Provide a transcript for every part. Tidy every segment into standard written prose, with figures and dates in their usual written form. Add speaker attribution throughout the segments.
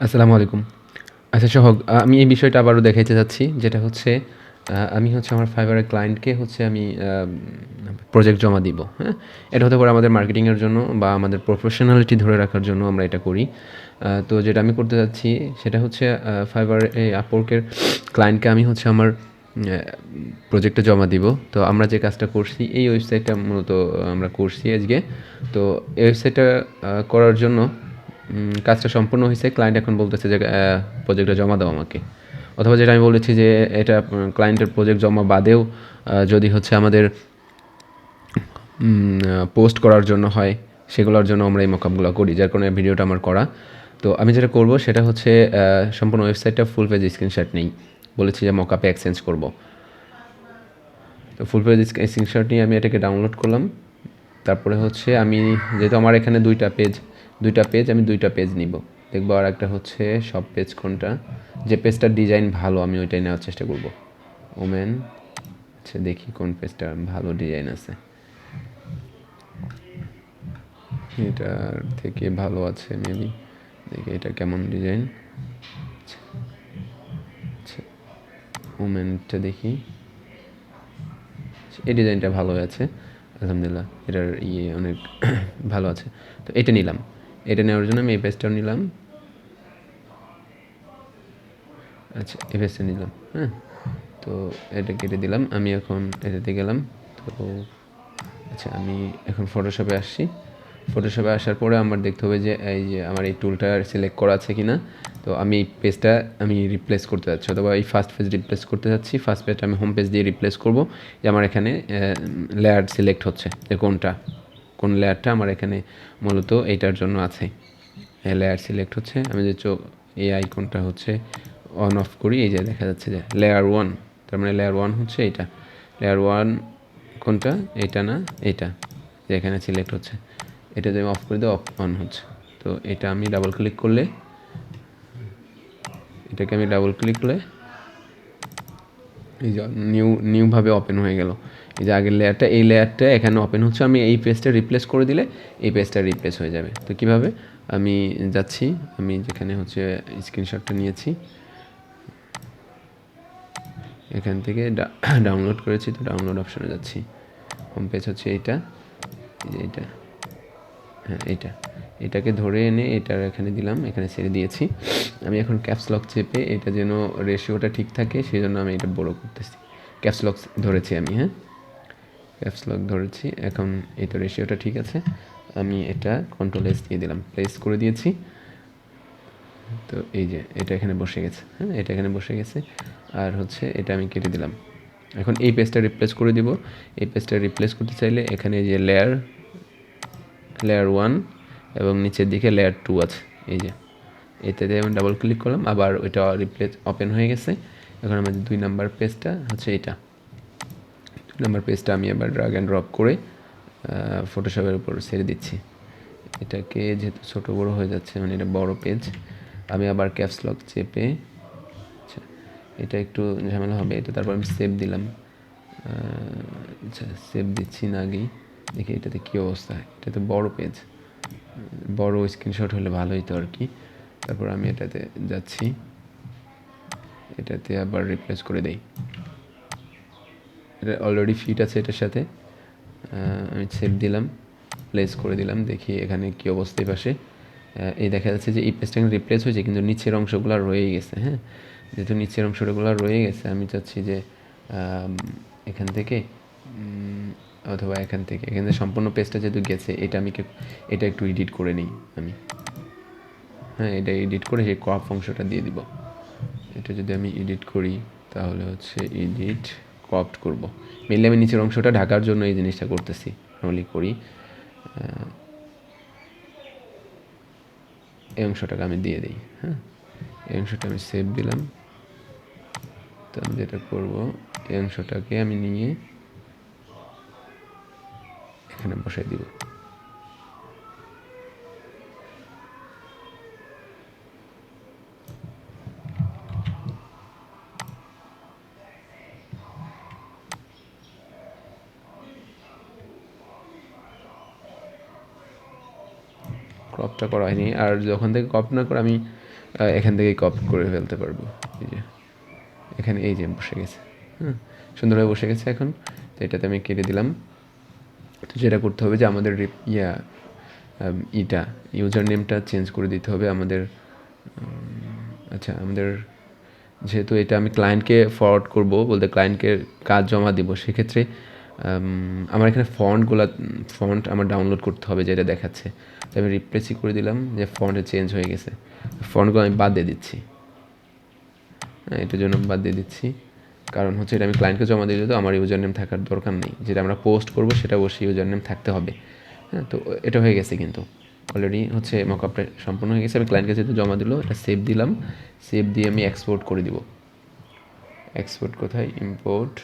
Speaker 1: আসসালামু আলাইকুম। আচ্ছা সোহাগ, আমি এই বিষয়টা আবারও দেখাইতে চাচ্ছি। যেটা হচ্ছে আমি হচ্ছে আমার Fiverr এর ক্লায়েন্টকে হচ্ছে আমি প্রজেক্ট জমা দিব। হ্যাঁ? এটা হতে পারে আমাদের মার্কেটিংয়ের জন্য বা আমাদের প্রফেশনালিটি ধরে রাখার জন্য আমরা এটা করি। তো যেটা আমি করতে চাচ্ছি সেটা হচ্ছে Fiverr এই Upwork এর ক্লায়েন্টকে আমি হচ্ছে আমার প্রজেক্টটা জমা দিব। তো আমরা যে কাজটা করছি এই ওয়েবসাইটটা মূলত আমরা করছি আজকে। তো এই ওয়েবসাইটটা করার জন্য কাজটা সম্পূর্ণ হয়েছে। ক্লায়েন্ট এখন বলতেছে যে প্রজেক্টটা জমা দাও আমাকে। অথবা যেটা আমি বলেছি যে এটা ক্লায়েন্টের প্রজেক্ট জমা বাদেও যদি হচ্ছে আমাদের পোস্ট করার জন্য হয়, সেগুলোর জন্য আমরা এই মকআপগুলো করি, যার কারণে ভিডিওটা আমার করা। তো আমি যেটা করব সেটা হচ্ছে সম্পূর্ণ ওয়েবসাইটটা ফুল পেজ স্ক্রিনশট নেই, বলেছি যে মকআপে এক্সচেঞ্জ করব। তো ফুল পেজ স্ক্রিনশট নিয়ে আমি এটাকে ডাউনলোড করলাম। তারপরে হচ্ছে আমি যেহেতু আমার এখানে দুইটা পেজ আমি দুইটা পেজ নিব। দেখবো আর একটা হচ্ছে সব পেজ কোনটা, যে পেজটার ডিজাইন ভালো আমি ওইটাই নেওয়ার চেষ্টা করব। ওমেন, আচ্ছা দেখি কোন পেজটা ভালো ডিজাইন আছে। এটার থেকে ভালো আছে মেবি, দেখি এটা কেমন ডিজাইন। আচ্ছা ওমেনটা দেখি, এই ডিজাইনটা ভালো আছে আলহামদুলিল্লাহ, এটার অনেক ভালো আছে। তো এটা নিলাম, এটা নেওয়ার জন্য আমি এই পেজটাও নিলাম। আচ্ছা এই পেজটা নিলাম, হ্যাঁ। তো এটা কেটে দিলাম, আমি এখন এটাতে গেলাম। তো আচ্ছা আমি এখন ফটোশপে আসছি। ফটোশপে আসার পরে আমার দেখতে হবে যে এই যে আমার এই টুলটা সিলেক্ট করা আছে কি না। তো আমি এই পেজটা আমি রিপ্লেস করতে যাচ্ছি, অথবা এই ফার্স্ট পেজ রিপ্লেস করতে যাচ্ছি। ফার্স্ট পেজটা আমি হোম পেজ দিয়ে রিপ্লেস করব। যে আমার এখানে লেয়ার সিলেক্ট হচ্ছে যে কোন লেয়ারটা আমার এখানে মূলত এইটার জন্য আছে। লেয়ার সিলেক্ট হচ্ছে, আমি যে এই আইকনটা হচ্ছে অন অফ করি, এই যে দেখা যাচ্ছে যে লেয়ার ওয়ান, তার মানে লেয়ার ওয়ান হচ্ছে এইটা। লেয়ার ওয়ান কোনটা, এইটা না এইটা, যে এখানে সিলেক্ট হচ্ছে। এটা যদি আমি অফ করে দিই অন হচ্ছে। তো এটা আমি ডাবল ক্লিক করলে, এটাকে আমি ডাবল ক্লিক করলে এই যে নিউভাবে ওপেন হয়ে গেল। এই যে আগের লেয়ারটা, এই লেয়ারটা এখানে ওপেন হচ্ছে। আমি এই পেজটা রিপ্লেস করে দিলে এই পেজটা রিপ্লেস হয়ে যাবে। তো কীভাবে, আমি যাচ্ছি, আমি যেখানে হচ্ছে স্ক্রিনশটটা নিয়েছি এখান থেকে ডাউনলোড করেছি, তো ডাউনলোড অপশনে যাচ্ছি। হোম পেজ হচ্ছে এইটা, এই যে এইটা, হ্যাঁ এইটা, এটাকে ধরে এনে এটার এখানে দিলাম, এখানে ছেড়ে দিয়েছি। আমি এখন ক্যাপস লক চেপে এটা যেন রেশিওটা ঠিক থাকে সেই জন্য আমি এটা বড় করতেছি। ক্যাপস লক ধরেছি আমি, হ্যাঁ ক্যাপস লক ধরেছি। এখন এই তো রেশিওটা ঠিক আছে। আমি এটা কন্ট্রোল এস দিয়ে দিলাম, প্লেস করে দিয়েছি। তো এই যে এটা এখানে বসে গেছে, হ্যাঁ এটা এখানে বসে গেছে। আর হচ্ছে এটা আমি কেটে দিলাম। এখন এই পেজটা রিপ্লেস করে দিব। এই পেজটা রিপ্লেস করতে চাইলে এখানে যে লেয়ার ওয়ান এবং নিচের দিকে লেয়ার টু আছে, এই যে এটাতে আমি ডাবল ক্লিক করলাম, আবার ওইটা রিপ্লেস ওপেন হয়ে গেছে। এখন আমাদের 2 নাম্বার পেজটা হচ্ছে এটা। 2 নাম্বার পেজটা আমি আবার ড্রাগ অ্যান্ড ড্রপ করে ফটোশপের উপর ছেড়ে দিচ্ছি। এটাকে যেহেতু ছোটো বড়ো হয়ে যাচ্ছে, মানে এটা বড় পেজ, আমি আবার ক্যাপস লক চেপে, আচ্ছা এটা একটু ঝামেলা হবে এটা। তারপর আমি সেভ দিলাম। আচ্ছা সেভ দিচ্ছি না আগেই, দেখি এটাতে কী অবস্থা। এটা তো বড় পেজ, বড় স্ক্রিনশট হলে ভালো হতো আর কি। তারপর আমি এটাতে যাচ্ছি, এটাতে আবার রিপ্লেস করে দেই। এটা অলরেডি ফিট আছে এটার সাথে। আমি সেভ দিলাম, প্লেস করে দিলাম, দেখি এখানে কী অবস্থা। এই পাশে এই দেখা যাচ্ছে যে এই পেজটা রিপ্লেস হয়েছে, কিন্তু নিচের অংশগুলো রয়ে গেছে। হ্যাঁ যেহেতু নিচের অংশগুলো রয়ে গেছে, আমি চাচ্ছি যে এখান থেকে অথবা এখানে সম্পূর্ণ পেজটা যেহেতু গেছে, এটা একটু এডিট করে নিই আমি। হ্যাঁ এটা এডিট করে সেই ক্রপ অংশটা দিয়ে দিব। এটা যদি আমি এডিট করি তাহলে হচ্ছে এডিট ক্রপড করব। মেনলি আমি নিচের অংশটা ঢাকার জন্য এই জিনিসটা করতেছি, নর্মালি করি। এই অংশটাকে আমি দিয়ে দিই, হ্যাঁ এই অংশটা আমি সেভ দিলাম। তো আমি যেটা করবো, এই অংশটাকে আমি নিয়ে এখানে বসাই দিব। ক্রপটা করা হয়নি, আর যখন থেকে ক্রপ না করে আমি এখান থেকেই কপি করে ফেলতে পারবো। এই যে এখানে এই যে বসে গেছে, হ্যাঁ, সুন্দরভাবে বসে গেছে। এখন তো এটাতে আমি কেটে দিলাম। তো যেটা করতে হবে যে আমাদের ইটা ইউজার নেমটা চেঞ্জ করে দিতে হবে আমাদের। আচ্ছা, আমাদের যেহেতু এটা আমি ক্লায়েন্টকে ফরওয়ার্ড করব, বলতে ক্লায়েন্টকে কাজ জমা দিব, সেক্ষেত্রে আমার এখানে ফন্ট আমার ডাউনলোড করতে হবে, যেটা দেখাচ্ছে। তো আমি রিপ্লেসই করে দিলাম যে ফন্টে চেঞ্জ হয়ে গেছে। ফন্টগুলো আমি বাদ দিয়ে দিচ্ছি, হ্যাঁ, এটার জন্য বাদ দিয়ে দিচ্ছি। কারণ হচ্ছে এটা আমি ক্লায়েন্টকে জমা দিয়ে দিলে তো আমার ইউজার নেম থাকার দরকার নেই। যেটা আমরা পোস্ট করব সেটা অবশ্যই ইউজার নেম থাকতে হবে, হ্যাঁ। তো এটা হয়ে গেছে, কিন্তু অলরেডি হচ্ছে মকআপটা সম্পূর্ণ হয়ে গেছে। আমি ক্লায়েন্টকে যেহেতু জমা দিল, এটা সেভ দিলাম। সেভ দিয়ে আমি এক্সপোর্ট করে দিব। এক্সপোর্ট কোথায়? ইম্পোর্ট,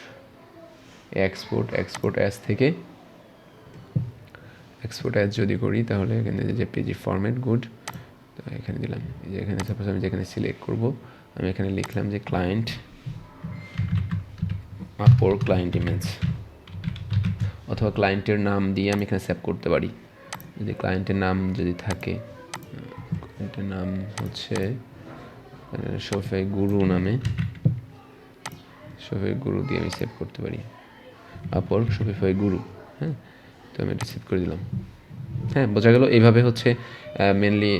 Speaker 1: এক্সপোর্ট অ্যাজ থেকে এক্সপোর্ট অ্যাজ যদি করি তাহলে এখানে যে পেজি ফরম্যাট গুড, তো এখানে দিলাম। এই যে এখানে সাপোজ আমি যেখানে সিলেক্ট করব, আমি এখানে লিখলাম যে ক্লায়েন্ট আপওয়ার্ক ক্লায়েন্ট ইমেজ, অথবা ক্লায়েন্টের নাম দিয়ে আমি এখানে সেভ করতে পারি। যদি ক্লায়েন্টের নাম যদি থাকে, ক্লায়েন্টের নাম হচ্ছে শফিক গুরু নামে, শফিক গুরু দিয়ে আমি সেভ করতে পারি। আপওয়ার্ক শফিক গুরু, হ্যাঁ। তো আমি এটা সেভ করে দিলাম। হ্যাঁ, বোঝা গেল। এইভাবে হচ্ছে মেনলি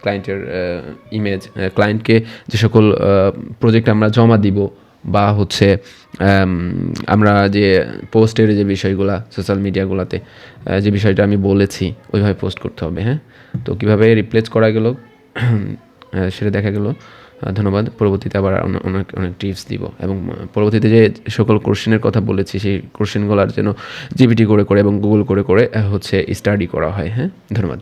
Speaker 1: ক্লায়েন্টের ইমেজ, ক্লায়েন্টকে যে সকল প্রজেক্ট আমরা জমা দিব, বা হচ্ছে আমরা যে পোস্টের যে বিষয়গুলো সোশ্যাল মিডিয়াগুলোতে যে বিষয়টা আমি বলেছি ওইভাবে পোস্ট করতে হবে, হ্যাঁ। তো কীভাবে রিপ্লেস করা গেল সেটা দেখা গেল। ধন্যবাদ। পরবর্তীতে আবার অনেক অনেক টিপস দিব, এবং পরবর্তীতে যে সকল কোশ্চেনের কথা বলেছি সেই কোশ্চেনগুলোর যেন জিপিটি করে এবং গুগল করে হচ্ছে স্টাডি করা হয়, হ্যাঁ। ধন্যবাদ।